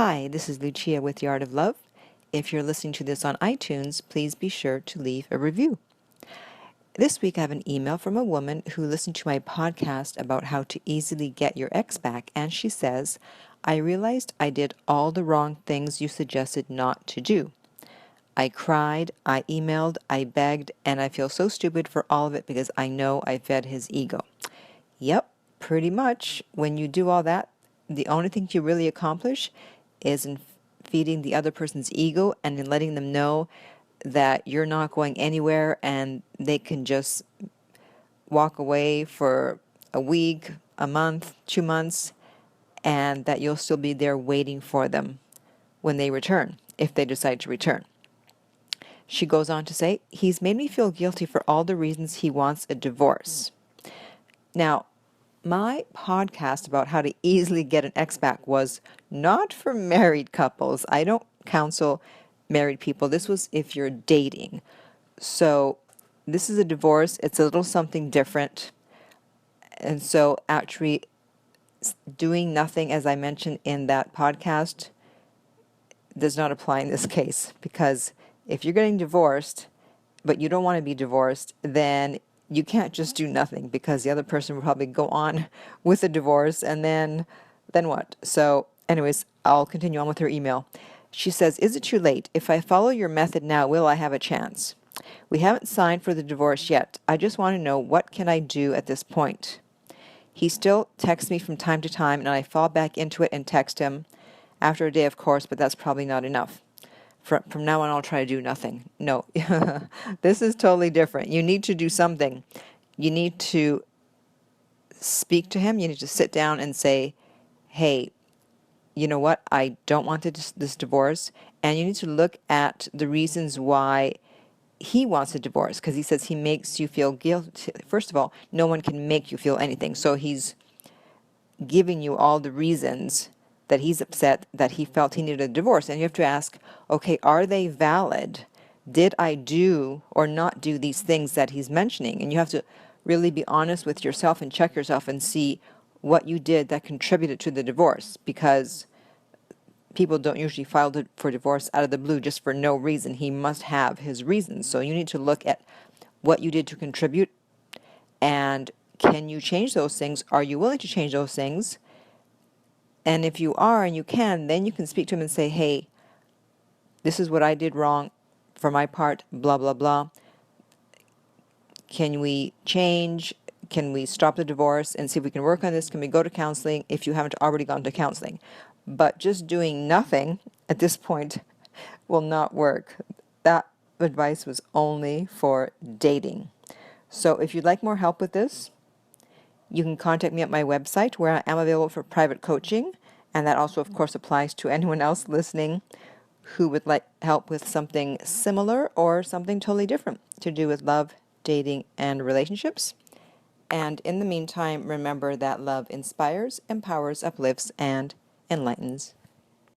Hi, this is Lucia with The Art of Love. If you're listening to this on iTunes, please be sure to leave a review. This week I have an email from a woman who listened to my podcast about how to easily get your ex back, and she says, I realized I did all the wrong things you suggested not to do. I cried, I emailed, I begged, and I feel so stupid for all of it because I know I fed his ego. Yep, pretty much. When you do all that, the only thing you really accomplish is in feeding the other person's ego and in letting them know that you're not going anywhere and they can just walk away for a week, a month, 2 months, and that you'll still be there waiting for them when they return, if they decide to return. She goes on to say, he's made me feel guilty for all the reasons he wants a divorce. Now, my podcast about how to easily get an ex back was not for married couples. I don't counsel married people. This was if you're dating. So this is a divorce. It's a little something different. And so actually doing nothing, as I mentioned in that podcast, does not apply in this case. Because if you're getting divorced, but you don't want to be divorced, then you can't just do nothing because the other person will probably go on with the divorce and then what? So anyways, I'll continue on with her email. She says, is it too late? If I follow your method now, will I have a chance? We haven't signed for the divorce yet. I just want to know, what can I do at this point? He still texts me from time to time and I fall back into it and text him after a day, of course, but that's probably not enough. From now on, I'll try to do nothing. No, this is totally different. You need to do something. You need to speak to him. You need to sit down and say, hey, you know what? I don't want this divorce. And you need to look at the reasons why he wants a divorce, because he says he makes you feel guilty. First of all, no one can make you feel anything. So he's giving you all the reasons that he's upset, that he felt he needed a divorce. And you have to ask, okay, are they valid? Did I do or not do these things that he's mentioning? And you have to really be honest with yourself and check yourself and see what you did that contributed to the divorce, because people don't usually file for divorce out of the blue just for no reason. He must have his reasons. So you need to look at what you did to contribute, and can you change those things? Are you willing to change those things? And if you are and you can, then you can speak to him and say, hey, this is what I did wrong for my part, blah, blah, blah. Can we change? Can we stop the divorce and see if we can work on this? Can we go to counseling if you haven't already gone to counseling? But just doing nothing at this point will not work. That advice was only for dating. So if you'd like more help with this, you can contact me at my website, where I am available for private coaching, and that also, of course, applies to anyone else listening who would like help with something similar or something totally different to do with love, dating, and relationships. And in the meantime, remember that love inspires, empowers, uplifts, and enlightens.